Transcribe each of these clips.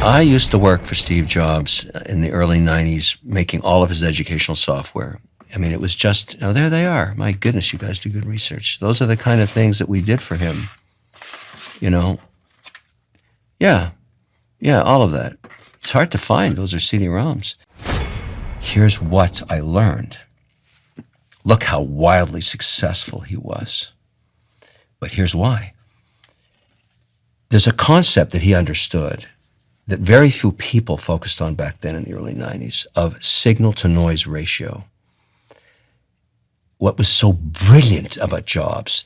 I used to work for Steve Jobs in the early 90s, making all of his educational software. I mean, it was just, oh, there they are. My goodness, you guys do good research. Those are the kind of things that we did for him. You know? Yeah, all of that. It's hard to find. Those are CD-ROMs. Here's what I learned. Look how wildly successful he was. But here's why. There's a concept that he understood that very few people focused on back then in the early 90s of signal-to-noise ratio. What was so brilliant about Jobs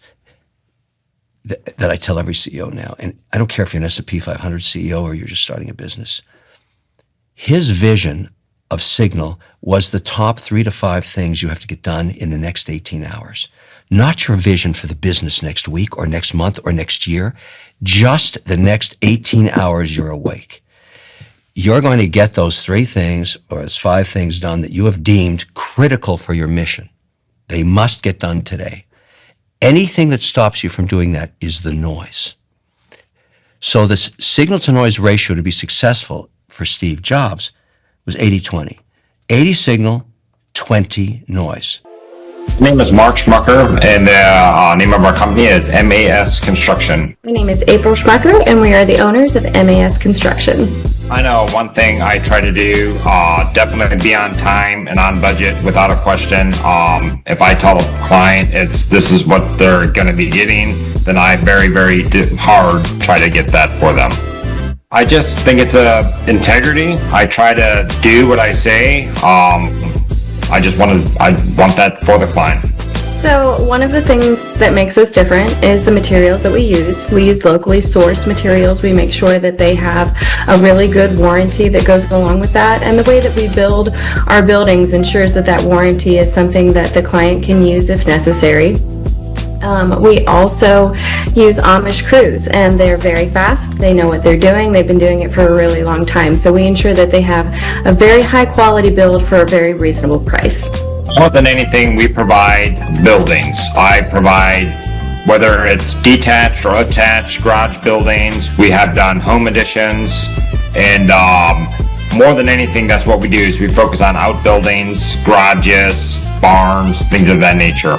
that I tell every CEO now, and I don't care if you're an S&P 500 CEO or you're just starting a business, his vision of signal was the top 3 to 5 things you have to get done in the next 18 hours. Not your vision for the business next week or next month or next year, just the next 18 hours you're awake. You're going to get those 3 things or those 5 things done that you have deemed critical for your mission. They must get done today. Anything that stops you from doing that is the noise. So this signal-to-noise ratio to be successful for Steve Jobs was 80-20. 80 signal, 20 noise. My name is Mark Schmucker, and the name of our company is MAS Construction. My name is April Schmucker, and we are the owners of MAS Construction. I know one thing I try to do, definitely be on time and on budget without a question. If I tell a client this is what they're going to be getting, then I very, very hard try to get that for them. I just think it's integrity. I try to do what I say. I want that for the client. So one of the things that makes us different is the materials that we use. We use locally sourced materials. We make sure that they have a really good warranty that goes along with that. And the way that we build our buildings ensures that warranty is something that the client can use if necessary. We also use Amish crews, and they're very fast. They know what they're doing. They've been doing it for a really long time. So we ensure that they have a very high quality build for a very reasonable price. More than anything, we provide buildings. I provide, whether it's detached or attached garage buildings. We have done home additions, and more than anything, that's what we do is we focus on outbuildings, garages, barns, things of that nature.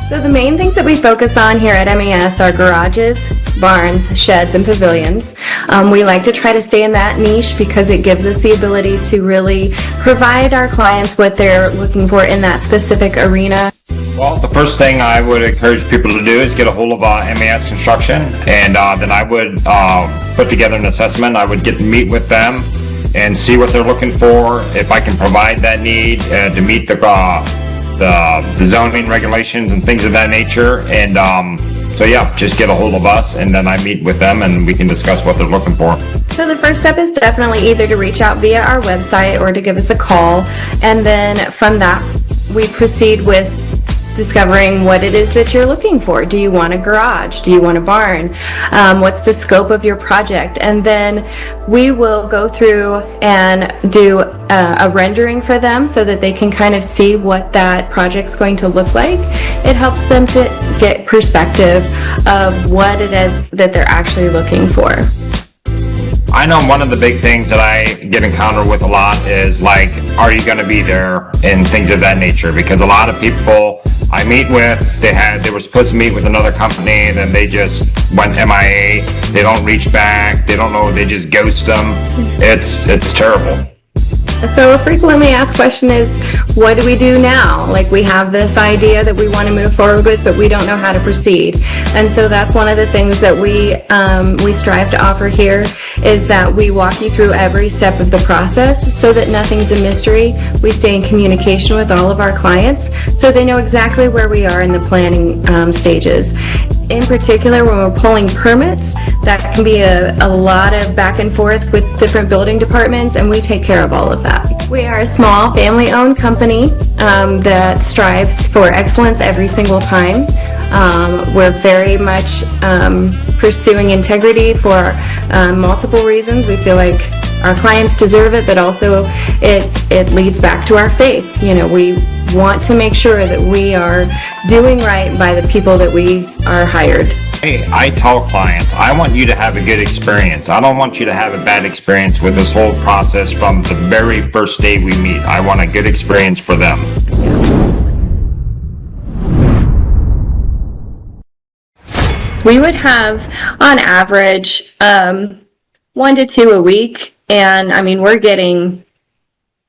So the main things that we focus on here at MAS are garages, barns, sheds, and pavilions. We like to try to stay in that niche because it gives us the ability to really provide our clients what they're looking for in that specific arena. Well, the first thing I would encourage people to do is get a hold of MAS Construction, and then I would put together an assessment. I would meet with them and see what they're looking for, if I can provide that need to meet the zoning regulations and things of that nature. And so yeah, just get a hold of us, and then I meet with them and we can discuss what they're looking for. So the first step is definitely either to reach out via our website or to give us a call, and then from that we proceed with discovering what it is that you're looking for. Do you want a garage? Do you want a barn? What's the scope of your project? And then we will go through and do a rendering for them so that they can kind of see what that project's going to look like. It helps them to get perspective of what it is that they're actually looking for. I know one of the big things that I get encountered with a lot is like, are you going to be there, and things of that nature, because a lot of people I meet with, they were supposed to meet with another company, and then they just went MIA. They don't reach back. They don't know. They just ghost them. It's terrible. So a frequently asked question is, what do we do now? Like, we have this idea that we want to move forward with, but we don't know how to proceed. And so that's one of the things that we strive to offer here, is that we walk you through every step of the process so that nothing's a mystery. We stay in communication with all of our clients so they know exactly where we are in the planning stages. In particular, when we're pulling permits, that can be a lot of back and forth with different building departments, and we take care of all of that. We are a small family-owned company that strives for excellence every single time. We're very much pursuing integrity for multiple reasons. We feel like our clients deserve it, but also it leads back to our faith. You know, we want to make sure that we are doing right by the people that we are hired I tell clients, I want you to have a good experience. I don't want you to have a bad experience with this whole process from the very first day we meet. I want a good experience for them. We would have, on average, 1 to 2 a week. And I mean, we're getting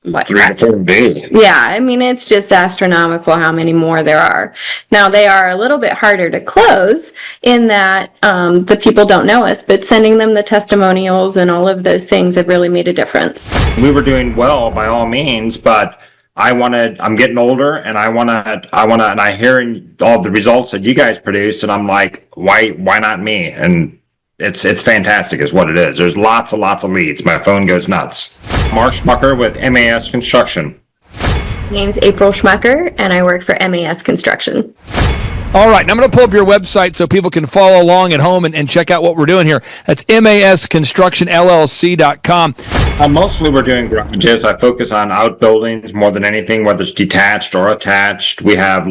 what? 3 to 4 days. Yeah, I mean, it's just astronomical how many more there are. Now, they are a little bit harder to close in that the people don't know us, but sending them the testimonials and all of those things have really made a difference. We were doing well by all means, but I'm getting older and and I hear all the results that you guys produce, and I'm like, why not me? And it's fantastic is what it is. There's lots and lots of leads. My phone goes nuts. Mark Schmucker with MAS Construction. My name's April Schmucker, and I work for MAS Construction. All right, now I'm going to pull up your website so people can follow along at home and check out what we're doing here. That's masconstructionllc.com. Mostly we're doing garages. I focus on outbuildings more than anything, whether it's detached or attached. We have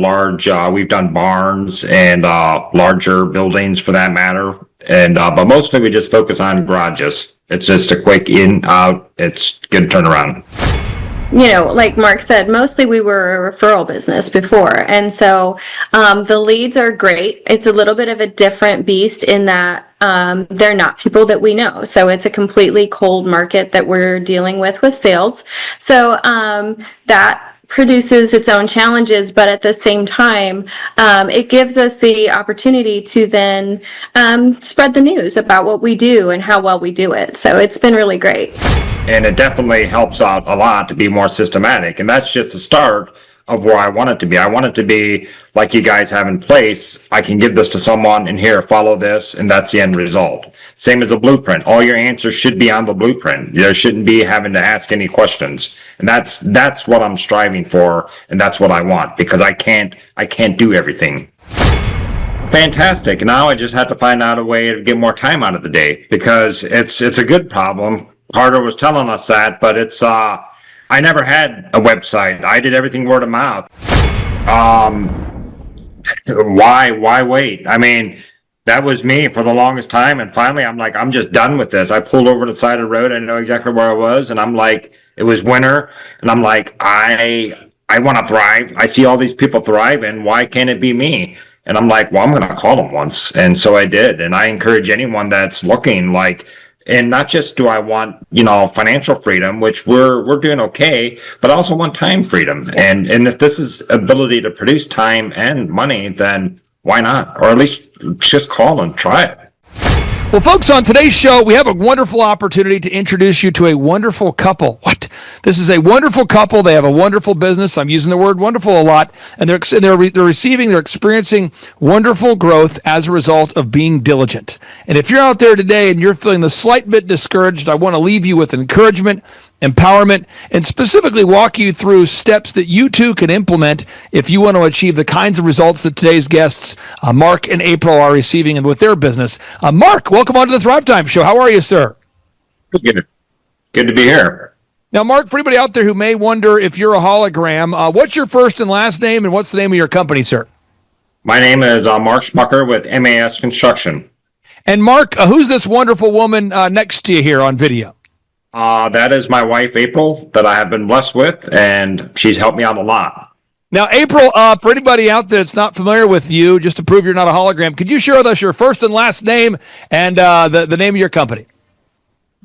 we've done barns and larger buildings for that matter. And but mostly we just focus on garages. It's just a quick in, out. It's good turnaround. You know, like Mark said, mostly we were a referral business before. And so the leads are great. It's a little bit of a different beast in that they're not people that we know. So it's a completely cold market that we're dealing with sales. So that produces its own challenges, but at the same time, it gives us the opportunity to then spread the news about what we do and how well we do it. So it's been really great. And it definitely helps out a lot to be more systematic. And that's just the start of where I want it to be. I want it to be like you guys have in place. I can give this to someone and here, follow this, and that's the end result. Same as a blueprint. All your answers should be on the blueprint. There shouldn't be having to ask any questions. And that's what I'm striving for, and that's what I want, because I can't do everything. Fantastic. Now I just have to find out a way to get more time out of the day, because it's a good problem. Carter was telling us that, but it's I never had a website. I did everything word of mouth. Why wait? I mean, that was me for the longest time, and finally I'm like, I'm just done with this. I pulled over to the side of the road. I know exactly where I was, and I'm like, it was winter, and I'm like, I want to thrive. I see all these people thriving. Why can't it be me? And I'm like, well, I'm going to call them once. And so I did. And I encourage anyone that's looking, like, and not just do I want, financial freedom, which we're doing okay, but I also want time freedom. And if this is ability to produce time and money, then why not? Or at least just call and try it. Well, folks, on today's show, we have a wonderful opportunity to introduce you to a wonderful couple. What? This is a wonderful couple. They have a wonderful business. I'm using the word wonderful a lot. And they're experiencing wonderful growth as a result of being diligent. And if you're out there today and you're feeling the slight bit discouraged, I want to leave you with encouragement, empowerment, and specifically walk you through steps that you too can implement if you want to achieve the kinds of results that today's guests, Mark and April, are receiving and with their business. Mark, welcome on to the Thrivetime Show. How are you, sir? Good to be here. Now, Mark, for anybody out there who may wonder if you're a hologram, what's your first and last name, and what's the name of your company, sir? My name is Mark Schmucker with MAS Construction. And Mark, who's this wonderful woman next to you here on video? That is my wife, April, that I have been blessed with, and she's helped me out a lot. Now, April, for anybody out there that's not familiar with you, just to prove you're not a hologram, could you share with us your first and last name and the name of your company?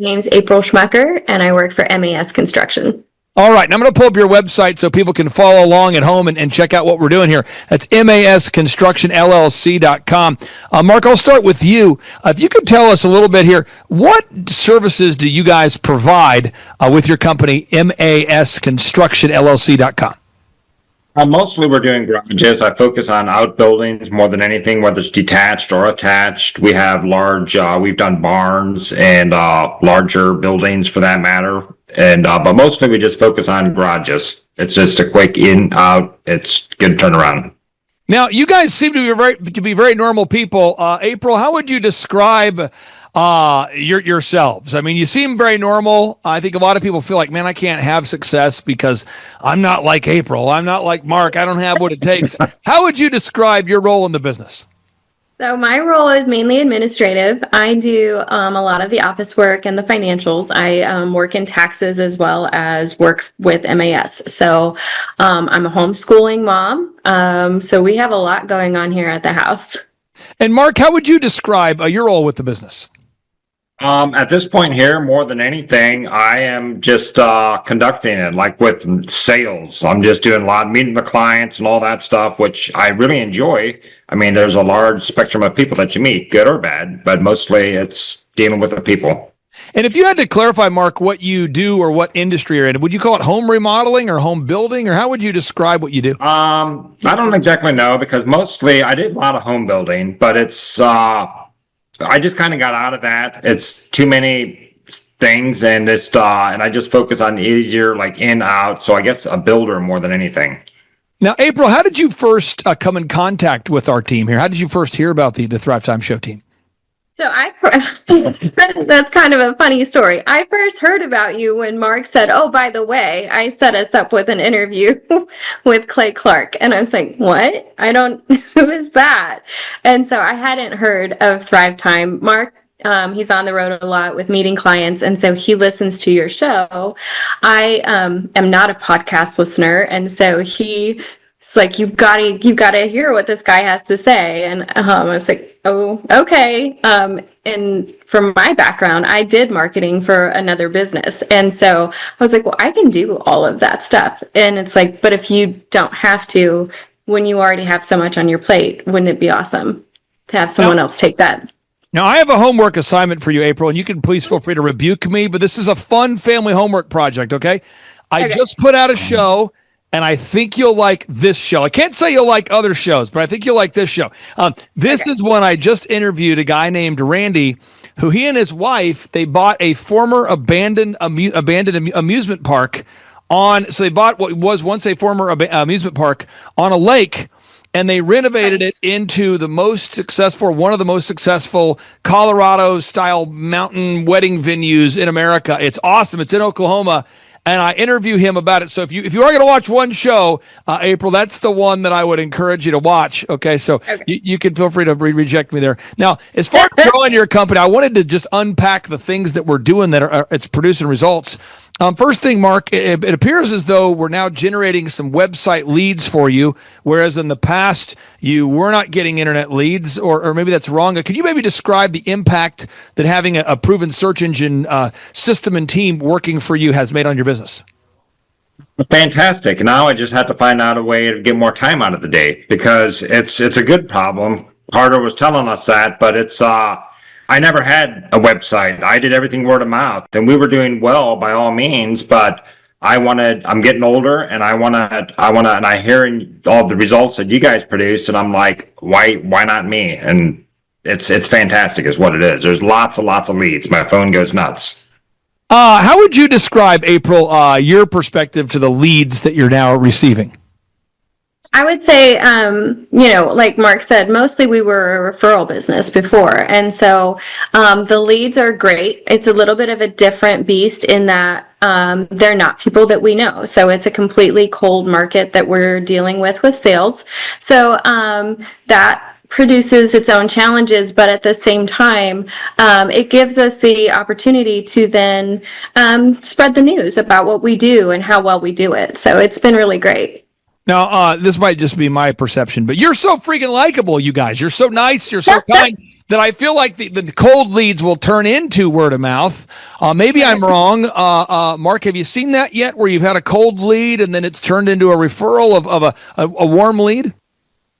My name's April Schmucker, and I work for MAS Construction. All right, now I'm going to pull up your website so people can follow along at home and check out what we're doing here. That's masconstructionllc.com. Mark, I'll start with you. If you could tell us a little bit here, what services do you guys provide with your company, masconstructionllc.com? Mostly we're doing garages. I focus on outbuildings more than anything, whether it's detached or attached. We have we've done barns and larger buildings for that matter. And but mostly we just focus on garages. It's just a quick in, out. It's good turnaround. Now, you guys seem to be very normal people. April, how would you describe yourselves? I mean, you seem very normal. I think a lot of people feel like, man, I can't have success because I'm not like April. I'm not like Mark. I don't have what it takes. How would you describe your role in the business? So my role is mainly administrative. I do a lot of the office work and the financials. I work in taxes as well as work with MAS. So I'm a homeschooling mom. So we have a lot going on here at the house. And Mark, how would you describe your role with the business? At this point here, more than anything, I am just conducting it, like with sales. I'm just doing a lot, meeting the clients and all that stuff, which I really enjoy. I mean, there's a large spectrum of people that you meet, good or bad, but mostly it's dealing with the people. And if you had to clarify, Mark, what you do or what industry you're in, would you call it home remodeling or home building, or how would you describe what you do? I don't exactly know because mostly I did a lot of home building, but it's I just kind of got out of that. It's too many things, and and I just focus on easier, like in out. So I guess a builder more than anything. Now, April, how did you first come in contact with our team here? How did you first hear about the Thrivetime Show team? So that's kind of a funny story. I first heard about you when Mark said, "Oh, by the way, I set us up with an interview with Clay Clark." And I was like, "What? Who is that?" And so I hadn't heard of Thrive Time. Mark, he's on the road a lot with meeting clients, and so he listens to your show. I am not a podcast listener, and so it's like, you've got to hear what this guy has to say. And I was like, oh, okay. And from my background, I did marketing for another business. And so I was like, well, I can do all of that stuff. And it's like, but if you don't have to, when you already have so much on your plate, wouldn't it be awesome to have someone else take that? Now, I have a homework assignment for you, April, and you can please feel free to rebuke me, but this is a fun family homework project, okay? I just put out a show, and I think you'll like this show. I can't say you'll like other shows, but I think you'll like this show. This is when I just interviewed a guy named Randy, who he and his wife, they bought a former abandoned amusement park so they bought what was once a former amusement park on a lake, and they renovated it into one of the most successful Colorado-style mountain wedding venues in America. It's awesome. It's in Oklahoma. And I interview him about it. So if you are going to watch one show, April, that's the one that I would encourage you to watch. Okay, so you can feel free to reject me there. Now, as far as growing your company, I wanted to just unpack the things that we're doing that it's producing results. First thing, Mark, it appears as though we're now generating some website leads for you, whereas in the past you were not getting internet leads, or maybe that's wrong. Could you maybe describe the impact that having a proven search engine system and team working for you has made on your business? Fantastic. Now I just have to find out a way to get more time out of the day because it's a good problem. Carter was telling us that, but I never had a website. I did everything word of mouth, and we were doing well by all means, but I'm getting older, and and I hearing all the results that you guys produce, and I'm like, why not me? And it's fantastic is what it is. There's lots and lots of leads. My phone goes nuts. How would you describe, April, your perspective to the leads that you're now receiving? I would say, like Mark said, mostly we were a referral business before. And so the leads are great. It's a little bit of a different beast in that they're not people that we know. So it's a completely cold market that we're dealing with sales. So that produces its own challenges, but at the same time, it gives us the opportunity to then spread the news about what we do and how well we do it. So it's been really great. Now, this might just be my perception, but you're so freaking likable, you guys. You're so nice. You're so kind that I feel like the cold leads will turn into word of mouth. Maybe I'm wrong. Mark, have you seen that yet where you've had a cold lead and then it's turned into a referral of a warm lead?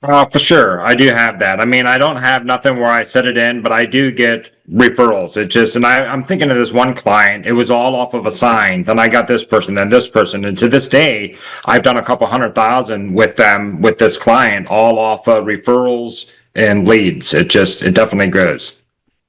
For sure. I do have that. I mean, I don't have nothing where I set it in, but I do get referrals. I'm thinking of this one client. It was all off of a sign. Then I got this person, then this person. And to this day, I've done a couple 100,000 with them, with this client, all off of referrals and leads. It definitely grows.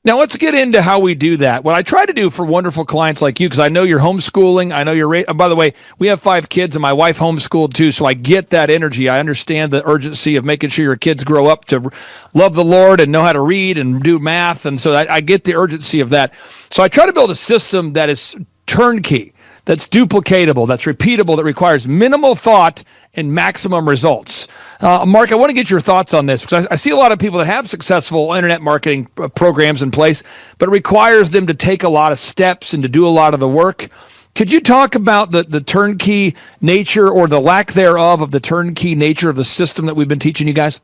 Now, let's get into how we do that. What I try to do for wonderful clients like you, because I know you're homeschooling. I know by the way, we have 5 kids and my wife homeschooled too, so I get that energy. I understand the urgency of making sure your kids grow up to love the Lord and know how to read and do math. And so I get the urgency of that. So I try to build a system that is turnkey, that's duplicatable, that's repeatable, that requires minimal thought and maximum results. Mark, I want to get your thoughts on this because I see a lot of people that have successful internet marketing programs in place, but it requires them to take a lot of steps and to do a lot of the work. Could you talk about the turnkey nature or the lack thereof of the turnkey nature of the system that we've been teaching you guys?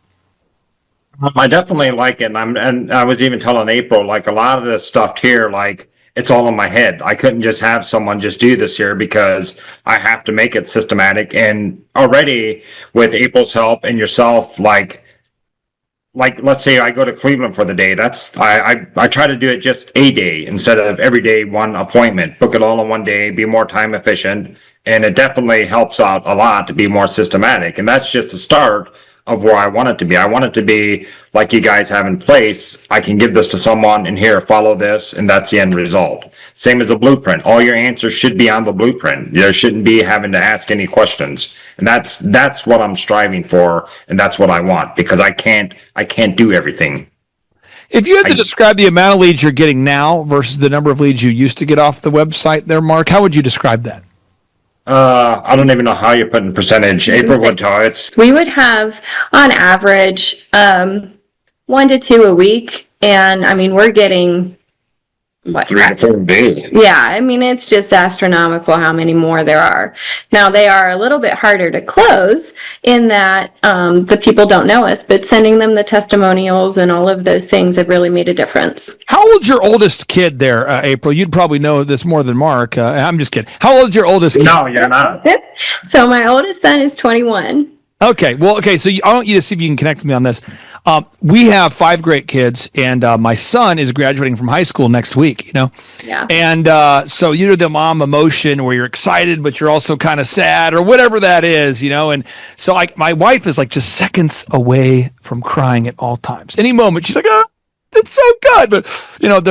I definitely like it, and I was even telling April, like a lot of this stuff here, like it's all in my head. I couldn't just have someone just do this here because I have to make it systematic. And already with April's help and yourself, like let's say I go to Cleveland for the day. I try to do it just a day instead of every day one appointment. Book it all in one day, be more time efficient, and it definitely helps out a lot to be more systematic. And that's just the start of where I want it to be. I want it to be like you guys have in place. I can give this to someone and here, follow this, and that's the end result. Same as a blueprint. All your answers should be on the blueprint. There shouldn't be having to ask any questions. And that's what I'm striving for, and that's what I want, because I can't do everything. If you had to describe the amount of leads you're getting now versus the number of leads you used to get off the website there, Mark, how would you describe that? I don't even know how you're putting percentage. April would tell it's. We would have on average 1 to 2 a week, and I mean we're getting what 3 to 4 days. Yeah, I mean it's just astronomical how many more there are. Now they are a little bit harder to close in that the people don't know us, but sending them the testimonials and all of those things have really made a difference. How old's your oldest kid there, April? You'd probably know this more than Mark. I'm just kidding. How old's your oldest kid? No, you're not. So my oldest son is 21. Okay. Well, okay. So I want you to see if you can connect with me on this. We have 5 great kids, and my son is graduating from high school next week, Yeah. And so you're the mom emotion where you're excited, but you're also kind of sad or whatever that is, And so my wife is like just seconds away from crying at all times. Any moment, she's like, oh, it's so good. But,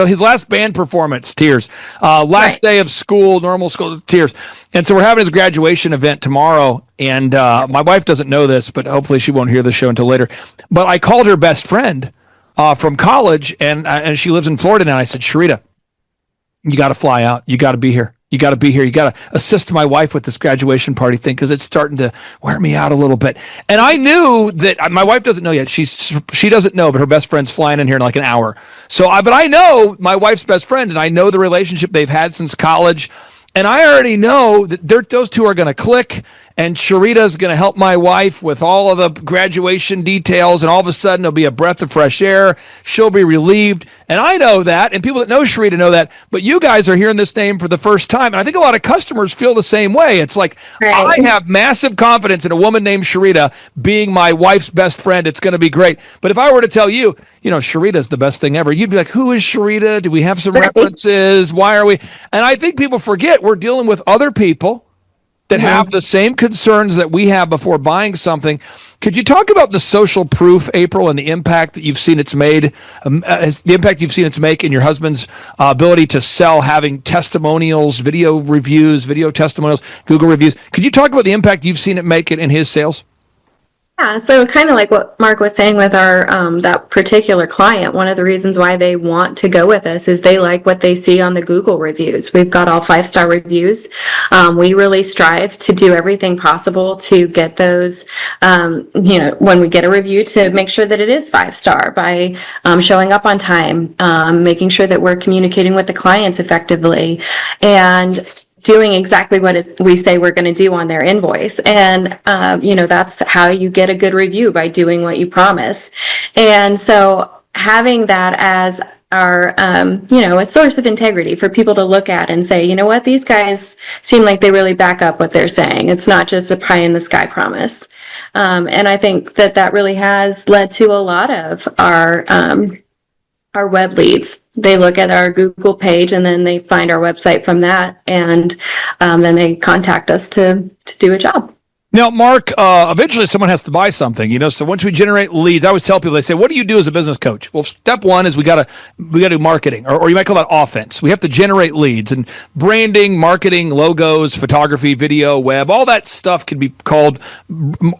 his last band performance, tears. Last day of school, normal school, tears. And so we're having his graduation event tomorrow. And my wife doesn't know this, but hopefully she won't hear the show until later. But I called her best friend from college, and she lives in Florida now. And I said, Sharita, you got to fly out. You got to be here. You got to be here. You got to assist my wife with this graduation party thing because it's starting to wear me out a little bit. And I knew that my wife doesn't know yet. She doesn't know, but her best friend's flying in here in like an hour. But I know my wife's best friend, and I know the relationship they've had since college. And I already know that those two are going to click, and Sharita's going to help my wife with all of the graduation details, and all of a sudden it'll be a breath of fresh air. She'll be relieved. And I know that, and people that know Sharita know that, but you guys are hearing this name for the first time. And I think a lot of customers feel the same way. It's like, right. I have massive confidence in a woman named Sharita being my wife's best friend. It's going to be great. But if I were to tell you, Sharita's the best thing ever, you'd be like, who is Sharita? Do we have some references? Why are we? And I think people forget we're dealing with other people that have the same concerns that we have before buying something. Could you talk about the social proof, April, and the impact that you've seen it's made, make in your husband's ability to sell, having testimonials, video reviews, video testimonials, Google reviews? Could you talk about the impact you've seen it make in his sales? Yeah, so kind of like what Mark was saying with our that particular client, one of the reasons why they want to go with us is they like what they see on the Google reviews. We've got all 5-star reviews. We really strive to do everything possible to get those, when we get a review, to make sure that it is 5-star by showing up on time, making sure that we're communicating with the clients effectively, and doing exactly what we say we're going to do on their invoice. And, that's how you get a good review, by doing what you promise. And so having that as our, a source of integrity for people to look at and say, you know what, these guys seem like they really back up what they're saying. It's not just a pie in the sky promise. And I think that really has led to a lot of our web leads. They look at our Google page and then they find our website from that, and then they contact us to do a job. Now, Mark, eventually someone has to buy something, so once we generate leads, I always tell people, they say, what do you do as a business coach? Well, step one is we got to do marketing, or you might call that offense. We have to generate leads, and branding, marketing, logos, photography, video, web, all that stuff can be called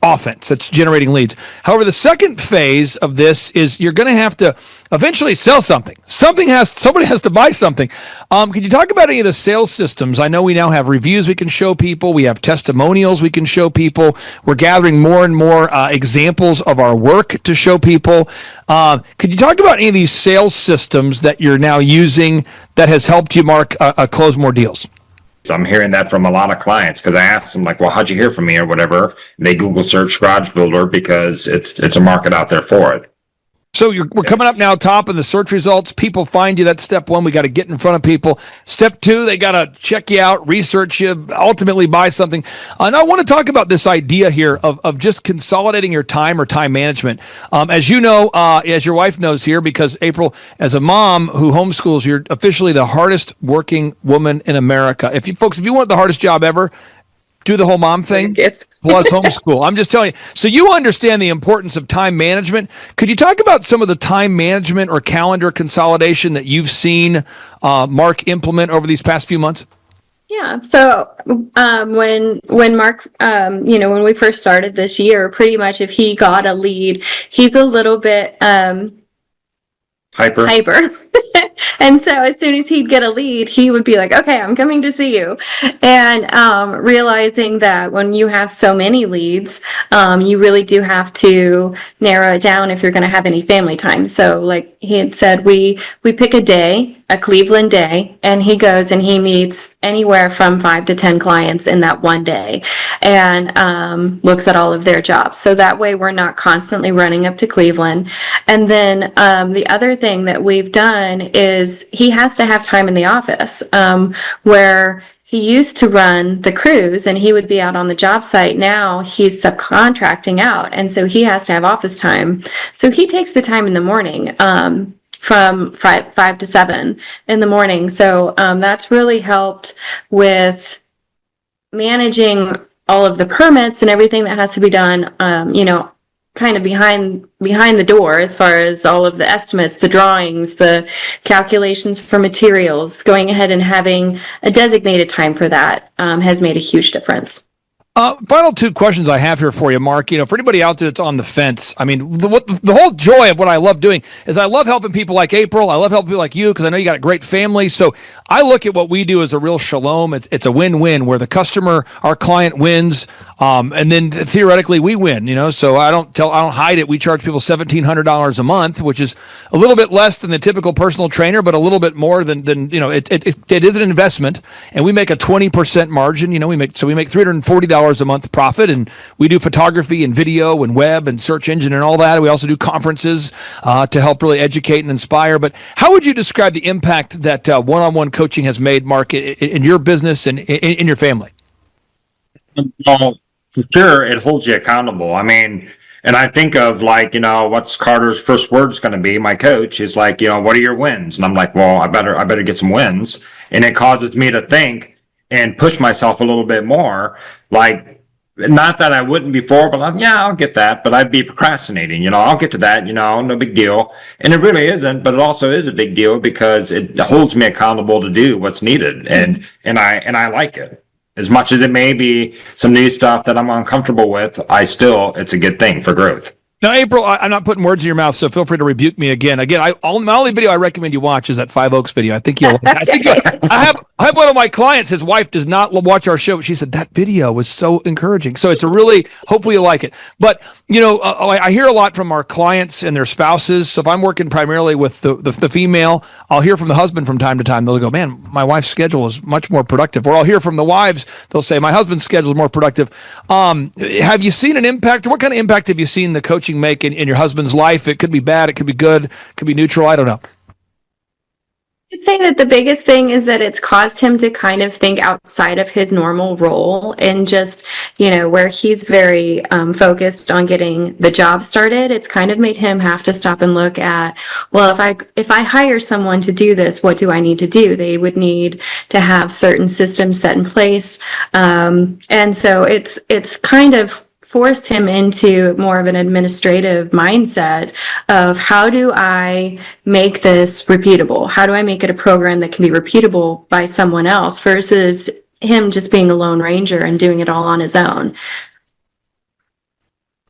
offense. That's generating leads. However, the second phase of this is you're going to have to eventually sell something. Somebody has to buy something. Can you talk about any of the sales systems? I know we now have reviews we can show people. We have testimonials we can show people. We're gathering more and more examples of our work to show people. Could you talk about any of these sales systems that you're now using that has helped you, Mark, close more deals? I'm hearing that from a lot of clients because I asked them like, well, how'd you hear from me or whatever? And they Google search Garage Builder because it's a market out there for it. So we're coming up now top of the search results. People find you. That's step one. We got to get in front of people. Step two, they got to check you out, research you, ultimately buy something. And I want to talk about this idea here of just consolidating your time or time management. As you know, as your wife knows here, because April, as a mom who homeschools, you're officially the hardest working woman in America. If you want the hardest job ever, do the whole mom thing. Plus homeschool. I'm just telling you. So you understand the importance of time management. Could you talk about some of the time management or calendar consolidation that you've seen Mark implement over these past few months? Yeah. So when Mark, when we first started this year, pretty much if he got a lead, he's a little bit hyper. And so as soon as he'd get a lead, he would be like, okay, I'm coming to see you. And realizing that when you have so many leads, you really do have to narrow it down if you're going to have any family time. So like he had said, we pick a day, a Cleveland day, and he goes and he meets anywhere from 5 to 10 clients in that one day and looks at all of their jobs. So that way we're not constantly running up to Cleveland. And then the other thing that we've done is he has to have time in the office where he used to run the crews and he would be out on the job site. Now he's subcontracting out, and so he has to have office time. So he takes the time in the morning from 5 to 7 in the morning. So that's really helped with managing all of the permits and everything that has to be done, kind of behind the door as far as all of the estimates, the drawings, the calculations for materials. Going ahead and having a designated time for that has made a huge difference. Final two questions I have here for you, Mark. For anybody out there that's on the fence, I mean, the whole joy of what I love doing is I love helping people like April. I love helping people like you because I know you got a great family. So I look at what we do as a real shalom. It's a win-win where the customer, our client wins, and then theoretically we win. So I don't hide it. We charge people $1,700 a month, which is a little bit less than the typical personal trainer, but a little bit more than it is an investment, and we make a 20% margin. We make $340 a month profit, and we do photography and video and web and search engine and all that. We also do conferences to help really educate and inspire. But how would you describe the impact that one-on-one coaching has made, Mark, in your business and in your family? Well, for sure, it holds you accountable. I mean, and I think of what's Carter's first words going to be? My coach is like, what are your wins? And I'm like, well, I better get some wins. And it causes me to think and push myself a little bit more. Like, not that I wouldn't before, but I'll get that, but I'd be procrastinating. I'll get to that, no big deal. And it really isn't, but it also is a big deal because it holds me accountable to do what's needed. And I like it. As much as it may be some new stuff that I'm uncomfortable with, it's a good thing for growth. Now, April, I'm not putting words in your mouth, so feel free to rebuke me again. My only video I recommend you watch is that Five Oaks video. I have one of my clients. His wife does not watch our show. She said that video was so encouraging. So it's hopefully you like it. But I hear a lot from our clients and their spouses. So if I'm working primarily with the female, I'll hear from the husband from time to time. They'll go, "Man, my wife's schedule is much more productive." Or I'll hear from the wives. They'll say, "My husband's schedule is more productive." Have you seen an impact? What kind of impact have you seen the coaching make in your husband's life? It could be bad, it could be good, it could be neutral. I don't know. I'd say that the biggest thing is that it's caused him to kind of think outside of his normal role and just, where he's very focused on getting the job started. It's kind of made him have to stop and look at, well, if I hire someone to do this, what do I need to do? They would need to have certain systems set in place. And so it's kind of forced him into more of an administrative mindset of how do I make this repeatable? How do I make it a program that can be repeatable by someone else versus him just being a lone ranger and doing it all on his own?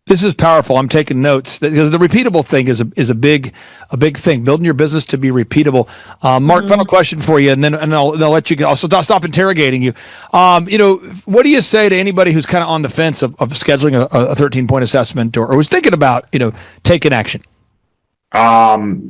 This is powerful. I'm taking notes because the repeatable thing is a big thing. Building your business to be repeatable. Mark, final question for you, and then I'll let you go. I'll stop interrogating you. What do you say to anybody who's kind of on the fence of scheduling a 13-point assessment or who's thinking about taking action? Why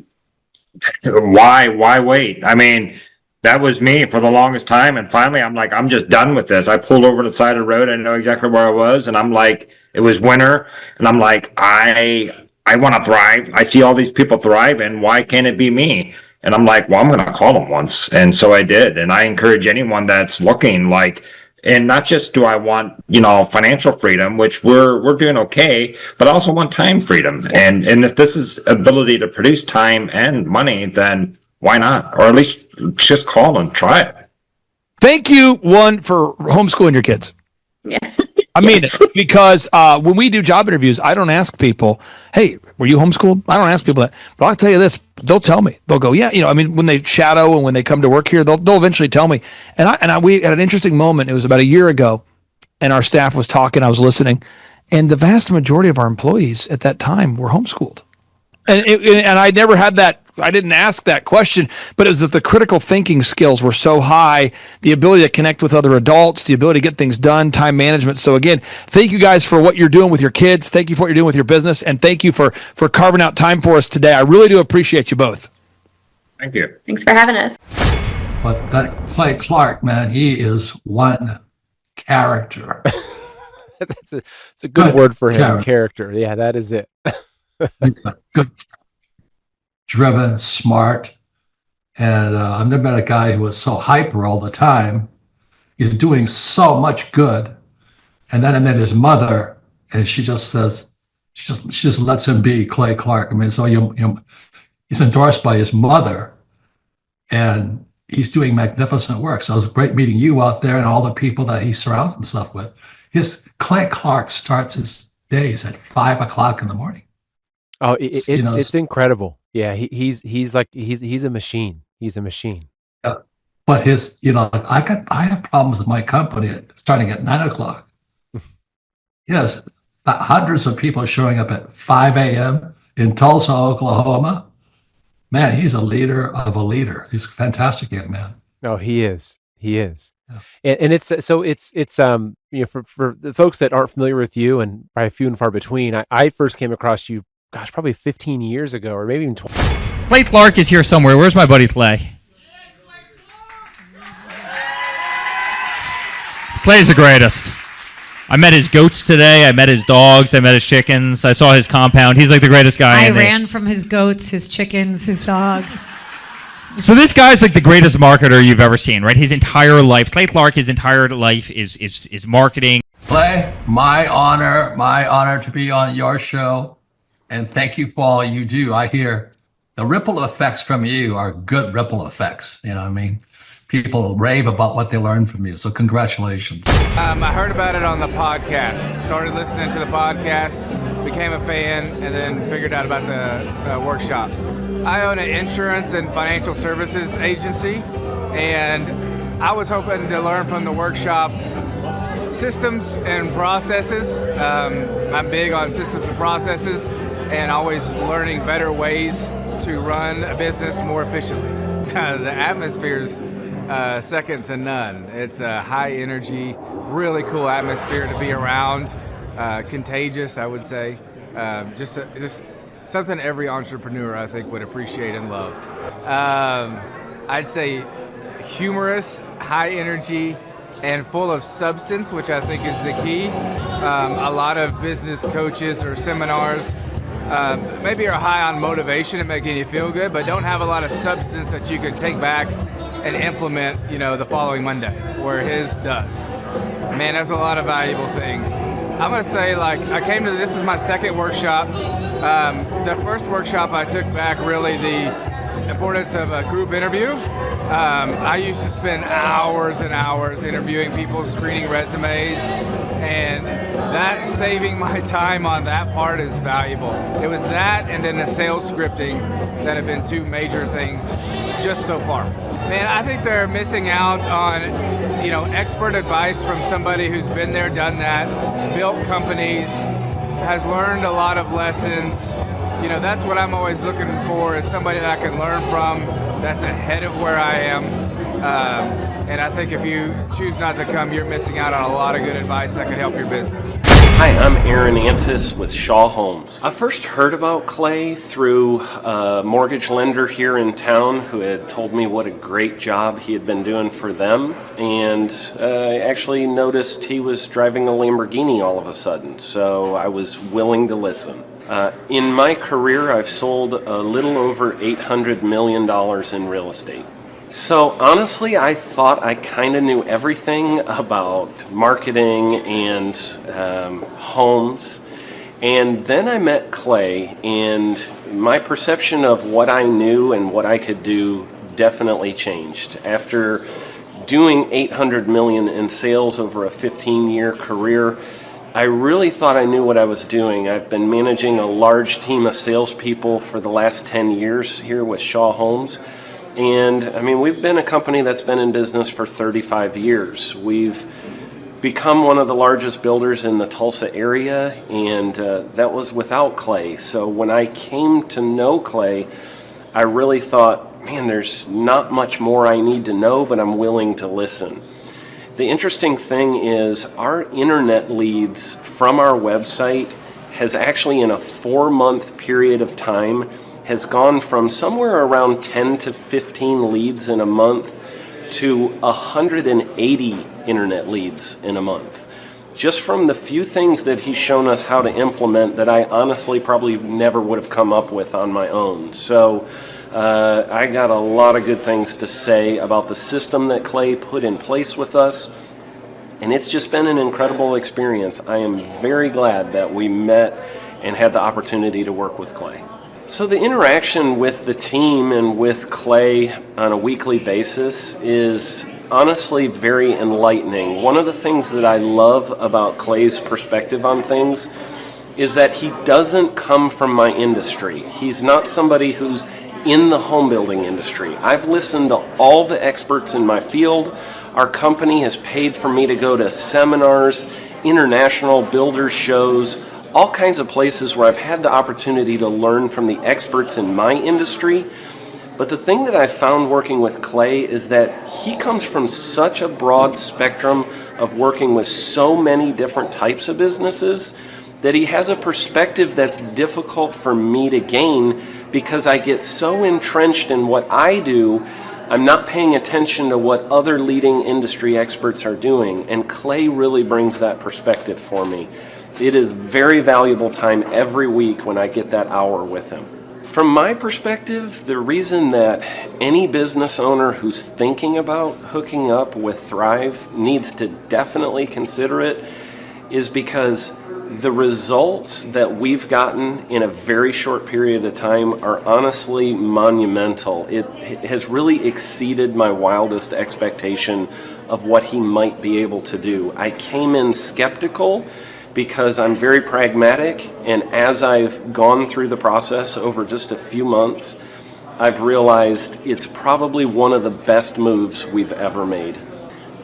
wait? I mean, that was me for the longest time, and finally I'm like, I'm just done with this. I pulled over to the side of the road. I know exactly where I was, and I'm like, it was winter, and I'm like, I want to thrive. I see all these people thriving. Why can't it be me? And I'm like, well, I'm going to call them once. And so I did. And I encourage anyone that's looking, like, and not just do I want, financial freedom, which we're doing okay, but I also want time freedom. And if this is ability to produce time and money, then why not? Or at least just call and try it. Thank you, one, for homeschooling your kids. Yeah. I mean it, because when we do job interviews, I don't ask people, hey, were you homeschooled? I don't ask people that. But I'll tell you this, they'll tell me. They'll go, yeah, when they shadow and when they come to work here, they'll eventually tell me. And we had an interesting moment. It was about a year ago, and our staff was talking, I was listening, and the vast majority of our employees at that time were homeschooled. And I never had that. I didn't ask that question, but it was that the critical thinking skills were so high, the ability to connect with other adults, the ability to get things done, time management. So again, thank you guys for what you're doing with your kids. Thank you for what you're doing with your business. And thank you for carving out time for us today. I really do appreciate you both. Thank you. Thanks for having us. But that Clay Clark, man, he is one character. It's a good word for him. Character. Yeah, that is it. Good, driven, smart, and I've never met a guy who was so hyper all the time. He's doing so much good, and then I met his mother, and she just says, she just lets him be Clay Clark. I mean, so he's endorsed by his mother, and he's doing magnificent work. So it was great meeting you out there and all the people that he surrounds himself with. Clay Clark starts his days at 5 o'clock in the morning. Oh, it's incredible. Yeah, he's a machine. He's a machine. Yeah. But I have problems with my company starting at 9 o'clock. Yes, hundreds of people showing up at 5 a.m. in Tulsa, Oklahoma. Man, he's a leader of a leader. He's a fantastic young man. Oh, he is. He is. Yeah. And it's for the folks that aren't familiar with you, and probably few and far between. I first came across you, gosh, probably 15 years ago, or maybe even 20. Clay Clark is here somewhere. Where's my buddy Clay? Clay's the greatest. I met his goats today. I met his dogs. I met his chickens. I saw his compound. He's like the greatest guy. I ran from his goats, his chickens, his dogs. So this guy's like the greatest marketer you've ever seen, right? His entire life, Clay Clark, his entire life is marketing. Clay, my honor to be on your show. And thank you for all you do. I hear the ripple effects from you are good ripple effects. You know what I mean? People rave about what they learned from you. So congratulations. I heard about it on the podcast. Started listening to the podcast, became a fan, and then figured out about the workshop. I own an insurance and financial services agency, and I was hoping to learn from the workshop systems and processes. I'm big on systems and processes, and always learning better ways to run a business more efficiently. The atmosphere's second to none. It's a high energy, really cool atmosphere to be around. Contagious, I would say. Just something every entrepreneur, I think, would appreciate and love. I'd say humorous, high energy, and full of substance, which I think is the key. A lot of business coaches or seminars maybe are high on motivation and making you feel good, but don't have a lot of substance that you can take back and implement, the following Monday, where his does. Man, there's a lot of valuable things. I'm going to say, this is my second workshop. The first workshop I took back really the importance of a group interview. I used to spend hours and hours interviewing people, screening resumes, and that saving my time on that part is valuable. It was that and then the sales scripting that have been two major things just so far. Man, I think they're missing out on, expert advice from somebody who's been there, done that, built companies, has learned a lot of lessons. That's what I'm always looking for, is somebody that I can learn from that's ahead of where I am. And I think if you choose not to come, you're missing out on a lot of good advice that could help your business. Hi, I'm Aaron Antis with Shaw Homes. I first heard about Clay through a mortgage lender here in town who had told me what a great job he had been doing for them, and I actually noticed he was driving a Lamborghini all of a sudden, so I was willing to listen. In my career, I've sold a little over $800 million in real estate. So honestly, I thought I kind of knew everything about marketing and homes. And then I met Clay, and my perception of what I knew and what I could do definitely changed. After doing $800 million in sales over a 15-year career, I really thought I knew what I was doing. I've been managing a large team of salespeople for the last 10 years here with Shaw Homes. And we've been a company that's been in business for 35 years. We've become one of the largest builders in the Tulsa area, and that was without Clay. So when I came to know Clay, I really thought, man, there's not much more I need to know, but I'm willing to listen. The interesting thing is our internet leads from our website has actually, in a 4-month period of time, has gone from somewhere around 10 to 15 leads in a month to 180 internet leads in a month. Just from the few things that he's shown us how to implement that I honestly probably never would have come up with on my own. So I got a lot of good things to say about the system that Clay put in place with us. And it's just been an incredible experience. I am very glad that we met and had the opportunity to work with Clay. So the interaction with the team and with Clay on a weekly basis is honestly very enlightening. One of the things that I love about Clay's perspective on things is that he doesn't come from my industry. He's not somebody who's in the home building industry. I've listened to all the experts in my field. Our company has paid for me to go to seminars, international builder shows, all kinds of places where I've had the opportunity to learn from the experts in my industry. But the thing that I found working with Clay is that he comes from such a broad spectrum of working with so many different types of businesses that he has a perspective that's difficult for me to gain because I get so entrenched in what I do, I'm not paying attention to what other leading industry experts are doing. And Clay really brings that perspective for me. It is very valuable time every week when I get that hour with him. From my perspective, the reason that any business owner who's thinking about hooking up with Thrive needs to definitely consider it is because the results that we've gotten in a very short period of time are honestly monumental. It has really exceeded my wildest expectation of what he might be able to do. I came in skeptical because I'm very pragmatic, and as I've gone through the process over just a few months, I've realized it's probably one of the best moves we've ever made.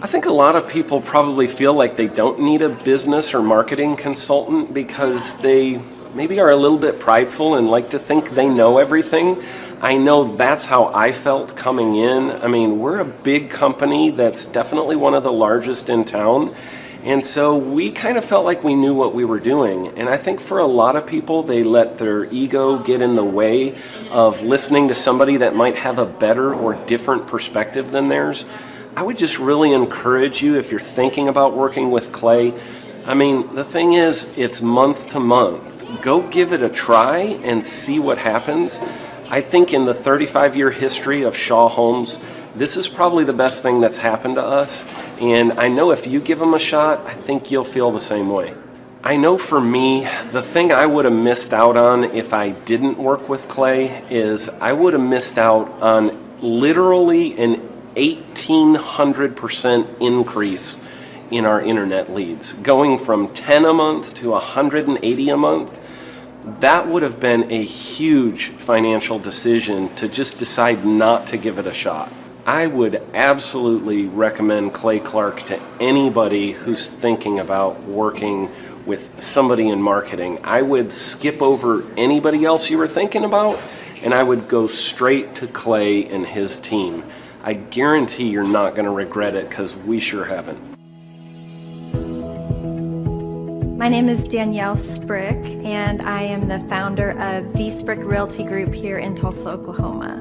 I think a lot of people probably feel like they don't need a business or marketing consultant because they maybe are a little bit prideful and like to think they know everything. I know that's how I felt coming in. I mean, we're a big company that's definitely one of the largest in town. And so we kind of felt like we knew what we were doing. And I think for a lot of people, they let their ego get in the way of listening to somebody that might have a better or different perspective than theirs. I would just really encourage you, if you're thinking about working with Clay, I mean, the thing is, it's month to month. go give it a try and see what happens. I think in the 35-year history of Shaw Homes, this is probably the best thing that's happened to us. And I know if you give them a shot, I think you'll feel the same way. I know for me, the thing I would have missed out on if I didn't work with Clay is I would have missed out on literally an 1,800% increase in our internet leads. Going from 10 a month to 180 a month, that would have been a huge financial decision to just decide not to give it a shot. I would absolutely recommend Clay Clark to anybody who's thinking about working with somebody in marketing. I would skip over anybody else you were thinking about, and I would go straight to Clay and his team. I guarantee you're not going to regret it, because we sure haven't. My name is Danielle Sprick, and I am the founder of D. Sprick Realty Group here in Tulsa, Oklahoma.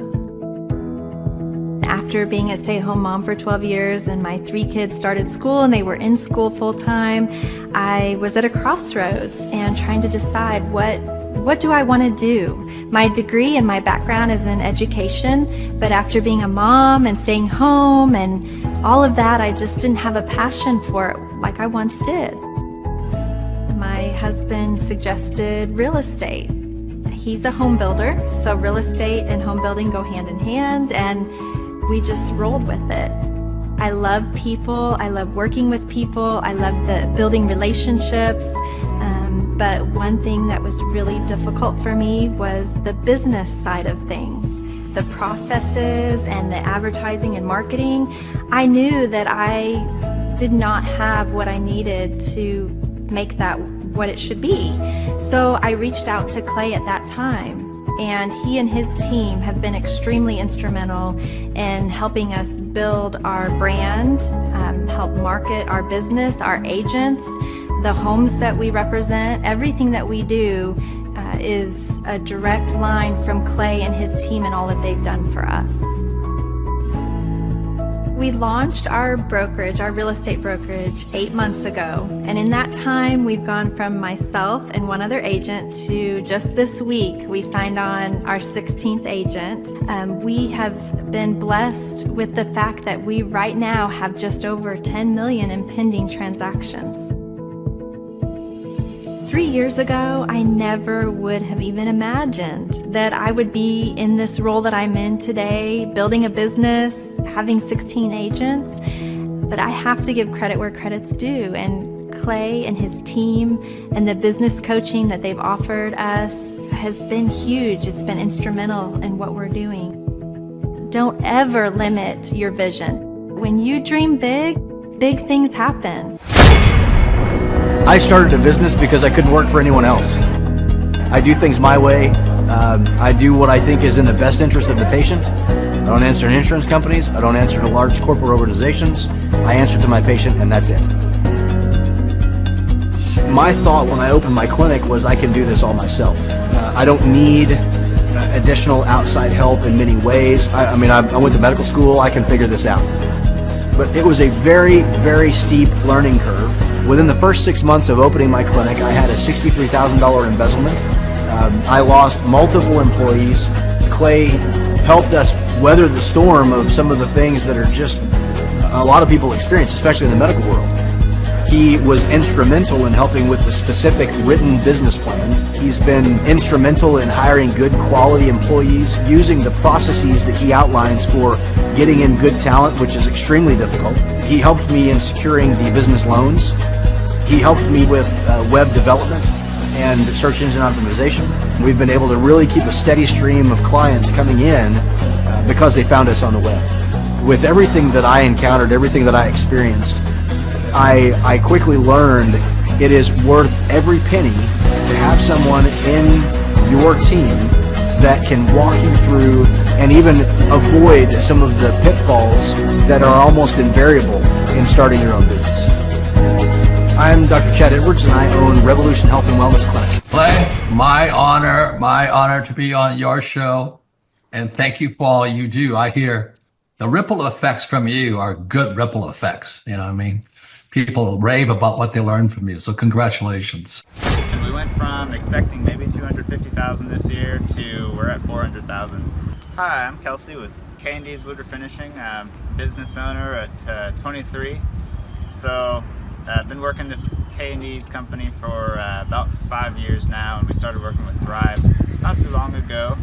After being a stay-at-home mom for 12 years and my 3 kids started school and they were in school full-time, I was at a crossroads and trying to decide what do I want to do? My degree and my background is in education, but after being a mom and staying home and all of that, I just didn't have a passion for it like I once did. My husband suggested real estate. He's a home builder, so real estate and home building go hand in hand, and we just rolled with it. I love people, I love working with people, I love the building relationships, but one thing that was really difficult for me was the business side of things. The processes and the advertising and marketing. I knew that I did not have what I needed to make that what it should be. So I reached out to Clay at that time, and he and his team have been extremely instrumental in helping us build our brand, help market our business, our agents, the homes that we represent. Everything that we do is a direct line from Clay and his team and all that they've done for us. We launched our brokerage, our real estate brokerage, 8 months ago. And in that time, we've gone from myself and one other agent to just this week, we signed on our 16th agent. We have been blessed with the fact that we right now have just over 10 million in pending transactions. 3 years ago, I never would have even imagined that I would be in this role that I'm in today, building a business, having 16 agents. But I have to give credit where credit's due. And Clay and his team and the business coaching that they've offered us has been huge. It's been instrumental in what we're doing. Don't ever limit your vision. When you dream big, big things happen. I started a business because I couldn't work for anyone else. I do things my way. I do what I think is in the best interest of the patient. I don't answer to insurance companies. I don't answer to large corporate organizations. I answer to my patient, and that's it. My thought when I opened my clinic was I can do this all myself. I don't need additional outside help in many ways. I went to medical school. I can figure this out. But it was a very, very steep learning curve. Within the first 6 months of opening my clinic, I had a $63,000 embezzlement. I lost multiple employees. Clay helped us weather the storm of some of the things that are just a lot of people experience, especially in the medical world. He was instrumental in helping with the specific written business plan. He's been instrumental in hiring good quality employees, using the processes that he outlines for getting in good talent, which is extremely difficult. He helped me in securing the business loans. He helped me with web development and search engine optimization. We've been able to really keep a steady stream of clients coming in because they found us on the web. With everything that I encountered, everything that I experienced, I quickly learned it is worth every penny to have someone in your team that can walk you through and even avoid some of the pitfalls that are almost invariable in starting your own business. I'm Dr. Chad Edwards, and I own Revolution Health and Wellness Clinic. Clay, my honor to be on your show, and thank you for all you do. I hear the ripple effects from you are good ripple effects. You know what I mean? People rave about what they learned from you, so congratulations. We went went from expecting maybe 250,000 this year to we're at 400,000. Hi, I'm Kelsey with K&D's Woodruff Finishing, business owner at 23. So I've been working this K&D's company for about 5 years now, and we started working with Thrive not too long ago.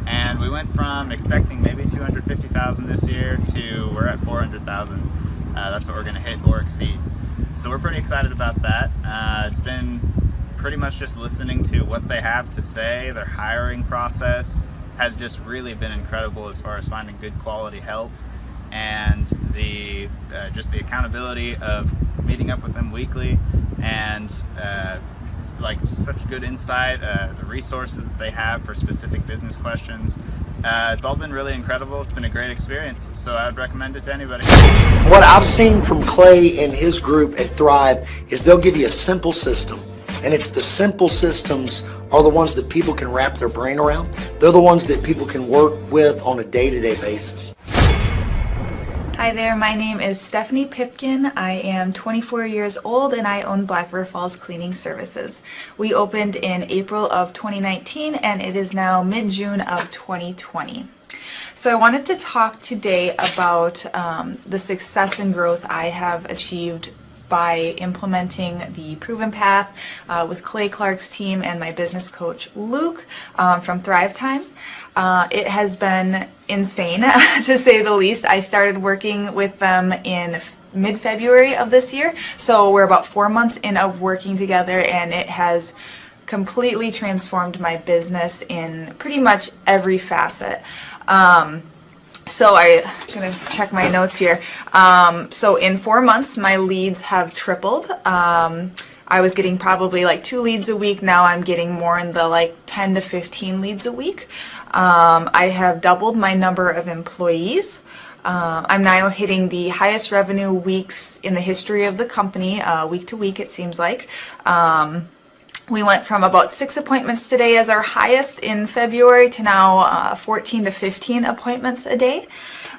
And we went from expecting maybe 250,000 this year to we're at 400,000. That's what we're going to hit or exceed. So we're pretty excited about that. It's been pretty much just listening to what they have to say. Their hiring process has just really been incredible as far as finding good quality help, and the just the accountability of meeting up with them weekly, and like such good insight, the resources that they have for specific business questions. It's all been really incredible. It's been a great experience, so I would recommend it to anybody. What I've seen from Clay and his group at Thrive is they'll give you a simple system, and it's the simple systems are the ones that people can wrap their brain around. They're the ones that people can work with on a day-to-day basis. Hi there, my name is Stephanie Pipkin. I am 24 years old and I own Black River Falls Cleaning Services. We opened in April of 2019 and it is now mid-June of 2020. So I wanted to talk today about the success and growth I have achieved by implementing the Proven Path with Clay Clark's team and my business coach Luke from Thrivetime. It has been insane to say the least. I started working with them in mid-February of this year, so we're about 4 months in of working together, and it has completely transformed my business in pretty much every facet. So I'm gonna check my notes here. So in 4 months, my leads have tripled. I was getting probably like 2 leads a week. Now I'm getting more in the like 10 to 15 leads a week. I have doubled my number of employees. I'm now hitting the highest revenue weeks in the history of the company, week to week it seems like. We went from about 6 appointments today as our highest in February to now 14 to 15 appointments a day.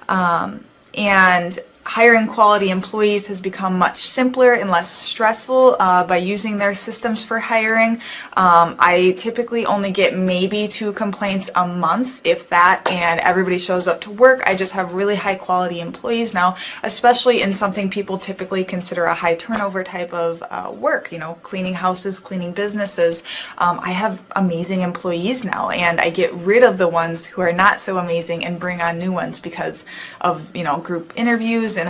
And hiring quality employees has become much simpler and less stressful by using their systems for hiring. I typically only get maybe 2 complaints a month, if that, and everybody shows up to work. I just have really high quality employees now, especially in something people typically consider a high turnover type of work, you know, cleaning houses, cleaning businesses. I have amazing employees now, and I get rid of the ones who are not so amazing and bring on new ones because of, you know, group interviews and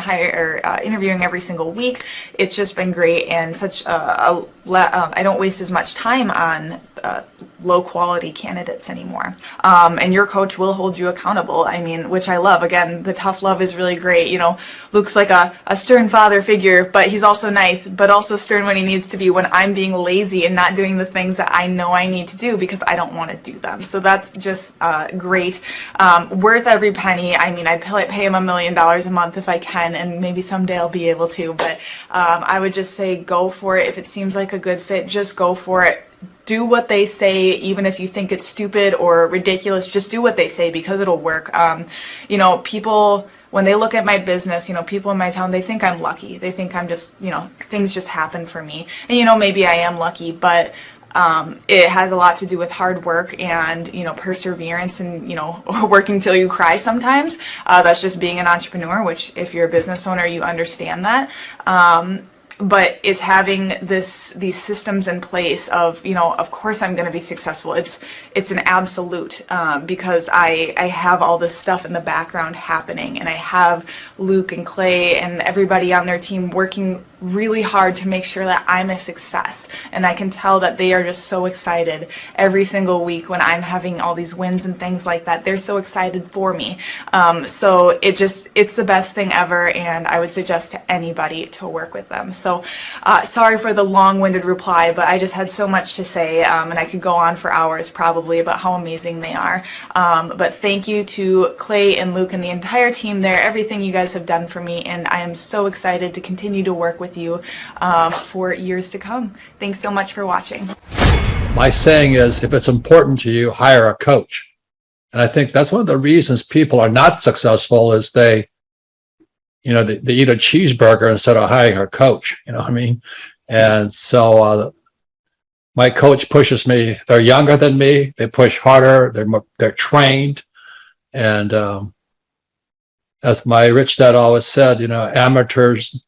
interviewing every single week. It's just been great, and such I don't waste as much time on low quality candidates anymore. And your coach will hold you accountable. I mean, which I love. Again, the tough love is really great. You know, Luke's like a stern father figure, but he's also nice, but also stern when he needs to be when I'm being lazy and not doing the things that I know I need to do because I don't want to do them. So that's just great. Worth every penny. I mean, I'd pay him $1 million a month if I can, and maybe someday I'll be able to, but I would just say go for it. If it seems like a good fit, just go for it. Do what they say, even if you think it's stupid or ridiculous, just do what they say because it'll work. You know, people, when they look at my business, you know, people in my town, they think I'm lucky. They think I'm just, you know, things just happen for me. And, you know, maybe I am lucky, but it has a lot to do with hard work and, you know, perseverance and, you know, working till you cry sometimes. That's just being an entrepreneur, which if you're a business owner, you understand that. But it's having these systems in place of, you know, of course I'm going to be successful. It's an absolute because I have all this stuff in the background happening, and I have Luke and Clay and everybody on their team working really hard to make sure that I'm a success. And I can tell that they are just so excited every single week when I'm having all these wins and things like that. They're so excited for me. So it's the best thing ever, and I would suggest to anybody to work with them. So sorry for the long-winded reply, but I just had so much to say, and I could go on for hours probably about how amazing they are. But thank you to Clay and Luke and the entire team there, everything you guys have done for me, and I am so excited to continue to work with you for years to come. Thanks so much for watching. My saying is, if it's important to you, hire a coach. And I think that's one of the reasons people are not successful is they eat a cheeseburger instead of hiring a coach. You know what I mean? And so my coach pushes me. They're younger than me. They push harder. They're trained. And as my rich dad always said, amateurs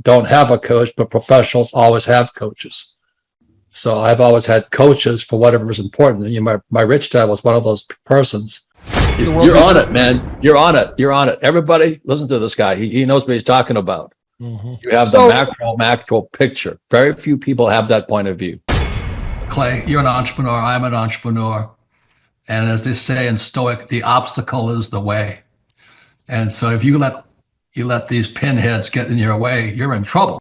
don't have a coach, but professionals always have coaches. So I've always had coaches for whatever is important. My rich dad was one of those persons. You're on it, man. You're on it. You're on it. Everybody, listen to this guy. He knows what he's talking about. You have the macro picture. Very few people have that point of view. Clay, you're an entrepreneur. I'm an entrepreneur. And as they say in Stoic, the obstacle is the way. And so if you let these pinheads get in your way, you're in trouble.